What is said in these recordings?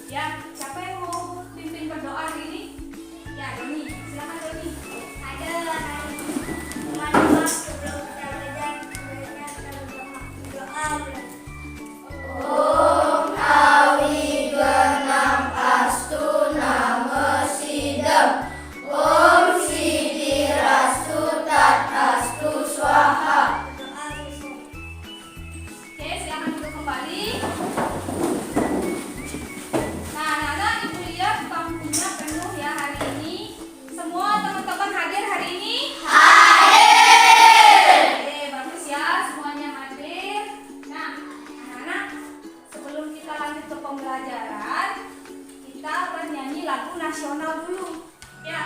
Ya, siapa yang mau pimpin berdoa hari ini? Ya, Doni. Silakan Doni. Ada hari teman-teman sebelum kita belajar sebenarnya kita berdoa. Om Awigenam Astu Nama Sidam Om Sidirastu Tat Astu Swaha. Berdoa besok. Oke, silakan duduk kembali. Nah, anak-anak, ibu lihat bangkunya penuh ya hari ini. Semua teman-teman hadir hari ini? Hadir. Oke, bagus ya, semuanya hadir. Nah, anak-anak, sebelum kita lanjut ke pembelajaran, kita bernyanyi lagu nasional dulu. Ya.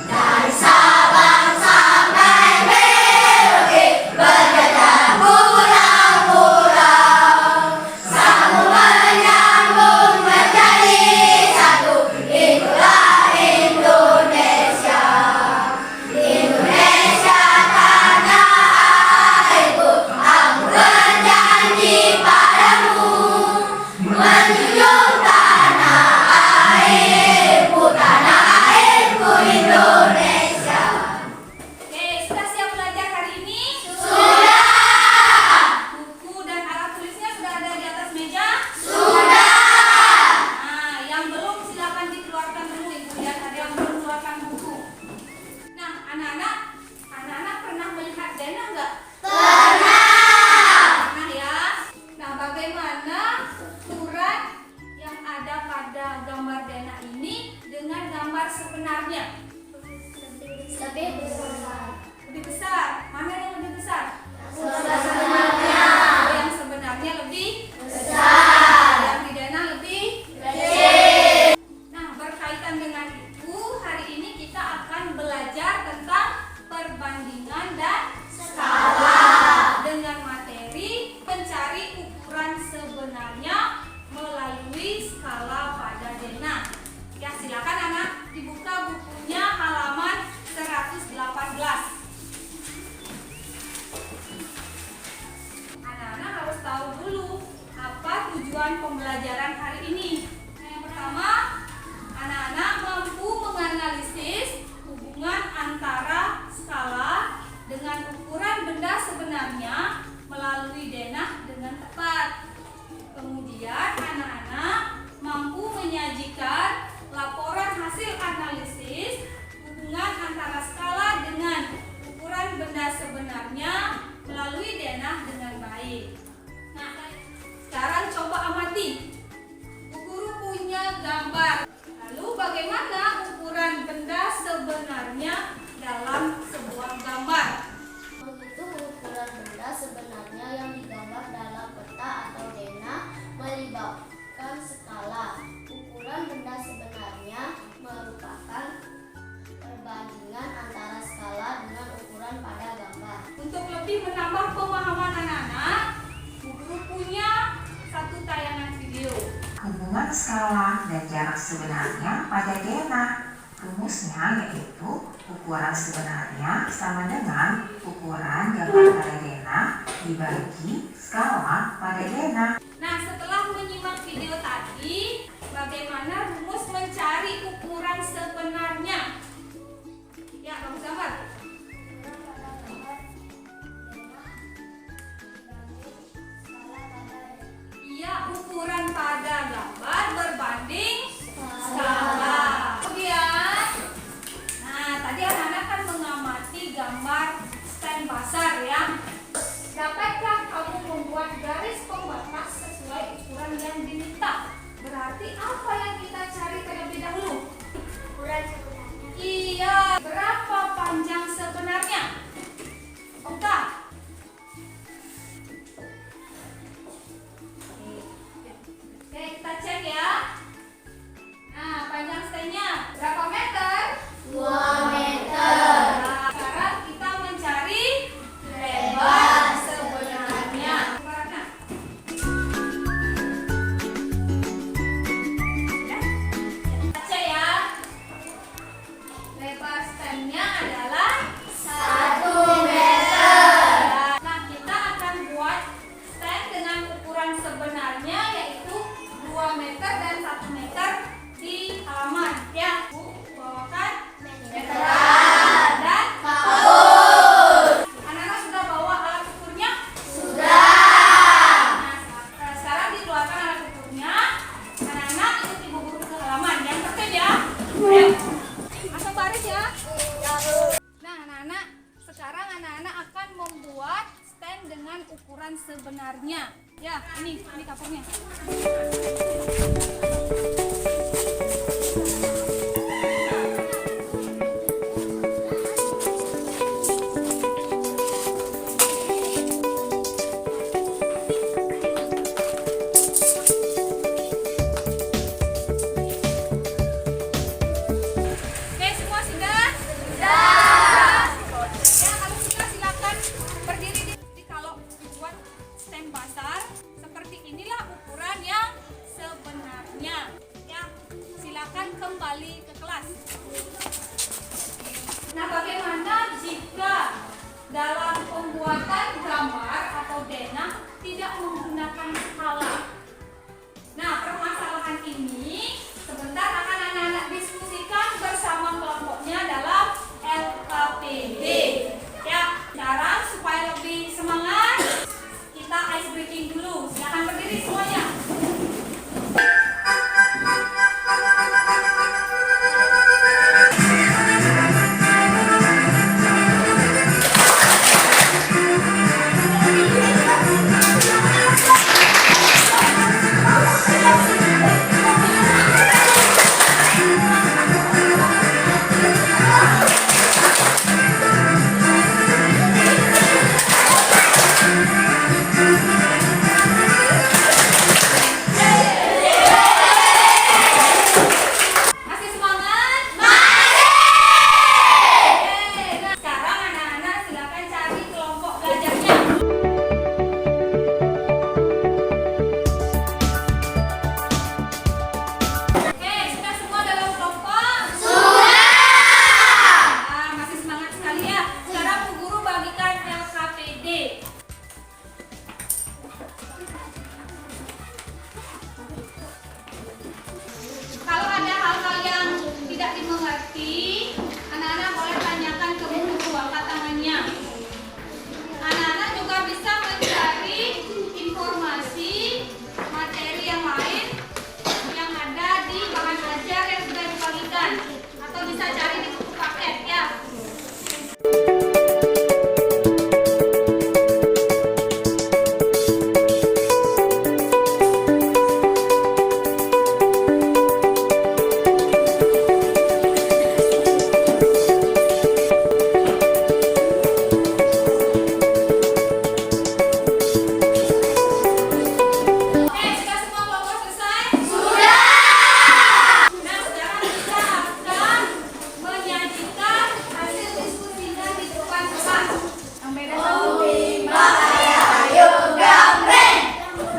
Dari Sabang sampai Merauke berjajah pulau-pulau, sambung menyambung menjadi satu. Itulah Indonesia. Indonesia tanah airku, aku berjanji padamu menjunjung tanah airku Indonesia. Oke, sudah siap belajar hari ini? Sudah. Buku dan alat tulisnya sudah ada di atas meja? Sudah. Nah, yang belum silakan dikeluarkan dulu. Ibu lihat ada yang belum keluarkan buku. Nah, anak-anak pernah melihat Dena nggak? Pernah ya. Nah, bagaimana ukuran yang ada pada gambar Dena ini dengan gambar sebenarnya? Lebih besar. Lebih besar. Mana yang lebih besar? Sebenarnya Yang sebenarnya lebih besar. yang di Dena lebih. Kecil. Nah, berkaitan dengan itu, hari ini kita akan belajar tentang perbandingan dan Skala. dengan materi mencari ukuran sebenarnya melalui skala pada Dena. Ya, silakan anak dibuka bukunya halaman 118. Anak-anak harus tahu dulu apa tujuan pembelajaran hari ini. Nah, yang pertama, anak-anak mampu menganalisis hubungan antara skala dengan ukuran benda sebenarnya melalui denah dengan tepat. Kemudian, anak-anak mampu menyajikan laporan hasil analisis hubungan antara skala dengan ukuran benda sebenarnya melalui denah dengan baik. Nah, sekarang coba amati. Bu Guru punya gambar. Lalu bagaimana ukuran benda sebenarnya dalam sebuah gambar? Begitu ukuran benda sebenarnya yang digambar dalam peta atau denah melibatkan skala. Ukuran benda sebenarnya merupakan perbandingan antara skala dengan ukuran pada gambar. Untuk lebih menambah pemahaman anak-anak, Bu Guru punya satu tayangan video. Hubungan skala dan jarak sebenarnya pada denah. Rumusnya yaitu ukuran sebenarnya sama dengan ukuran gambar pada denah dibagi skala pada denah. Nah, setelah menyimak video tadi, bagaimana rumus mencari ukuran sebenarnya? Ya, kamu gambar. Iya, ukuran pada gambar berbanding skala. Kemudian, nah tadi anak-anak kan mengamati gambar stand pasar ya. Dapatkah kamu membuat garis pembatas sesuai ukuran yang diminta? Berarti apa yang kita cari terlebih dahulu? Ukuran sebenarnya. Iya, berapa panjang sebenarnya? Oke. Oke, kita cek ukuran sebenarnya. Ya, ini kapurnya. Oke, semua sudah? Sudah. Ya, kalau sudah silakan berdiri di kalau buat stem basar. Seperti inilah ukuran yang sebenarnya. Ya, silakan kembali ke kelas. Nah, bagaimana jika dalam pembuatan gambar atau denah tidak menggunakan skala? Nah, permasalahan ini sebentar akan anak-anak diskusikan bersama kelompoknya dalam LKPD. Ya, sekarang supaya lebih semangat, kita ice breaking dulu. Silakan berdiri semuanya. Masih semangat? Masih! Oke, nah sekarang anak-anak silakan cari kelompok belajarnya. Oke, sudah semua dalam kelompok? Sudah! Nah, masih semangat sekali ya. Sekarang Bu Guru bagikan LKPD. Kalau ada hal-hal yang tidak dimengerti, anak-anak boleh tanyakan ke Bu Guru angkat tangannya. Anak-anak juga bisa mencari informasi materi yang lain yang ada di bahan ajar yang sudah dibagikan, atau bisa cari di buku paket ya. Oke, sudah semua kelompok selesai? Sudah! Nah, sekarang kita akan menyajikan hasil diskusinya di depan kelas. Yang beda satu.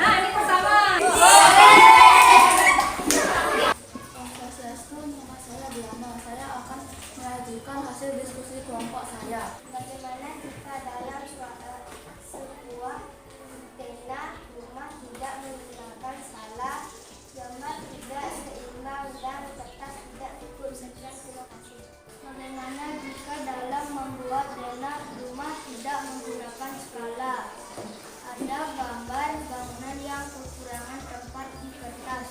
Nah, ini pertama. Swastiastu, nama saya Diana. Saya akan menyajikan hasil diskusi kelompok saya. Bagaimana jika dalam sebuah denah rumah tidak menggunakan skala, gambar tidak seimbang dan peta tidak cukup? Sekian, terima kasih. Bagaimana jika dalam membuat denah rumah tidak menggunakan skala? Ada gambar bangunan yang kekurangan tempat di kertas.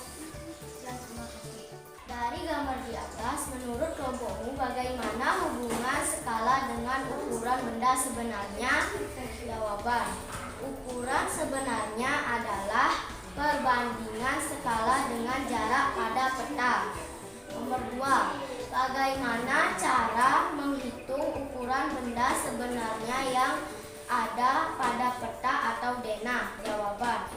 Dan terima kasih. Dari gambar di atas, menurut kelompokmu bagaimana hubungan skala dengan ukuran benda sebenarnya? Jawaban. Ukuran sebenarnya adalah perbandingan skala dengan jarak pada peta. Nomor 2. Bagaimana cara menghitung ukuran benda sebenarnya yang ada pada peta atau denah? Jawaban.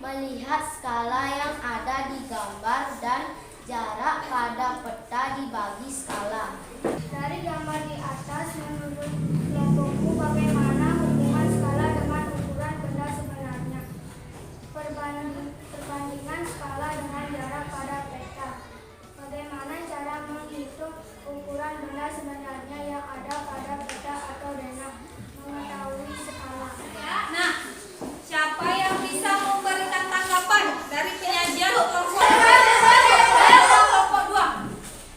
Melihat skala yang ada di gambar dan jarak pada peta dibagi skala. Dari gambar di atas, menurut kelompokmu bagaimana hubungan skala dengan ukuran benda sebenarnya? Perbandingan skala dengan jarak pada peta. Bagaimana cara menghitung ukuran benda sebenarnya yang ada pada peta atau denah? Mengetahui skala. Nah, siapa yang bisa memberikan tanggapan dari penyajian kelompok? Kelompok 2.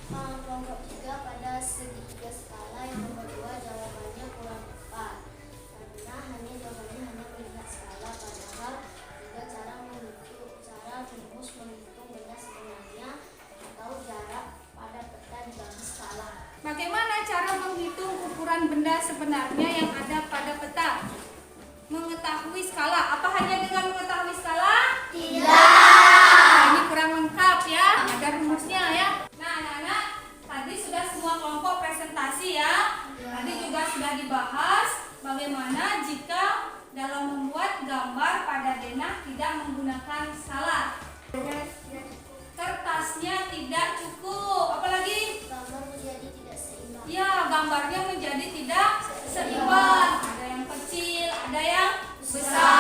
Kelompok 3 pada segitiga skala yang nomor 2 jawabannya kurang tepat. Karena jawabannya hanya melihat skala, padahal juga cara rumus menghitung benda sebenarnya atau jarak pada peta dibagi skala. Bagaimana cara menghitung ukuran benda sebenarnya yang ada pada peta? mengetahui skala. Apa hanya dengan mengetahui skala? Tidak. Nah, ini kurang lengkap ya. Ada rumusnya ya. Nah, anak-anak, tadi sudah semua kelompok presentasi ya. Tadi juga sudah dibahas bagaimana jika dalam membuat gambar pada denah tidak menggunakan skala. Kertasnya tidak cukup. Apalagi? Gambar menjadi tidak seimbang. Ya, gambarnya menjadi tidak seimbang. Ada yang kecil, ada yang besar.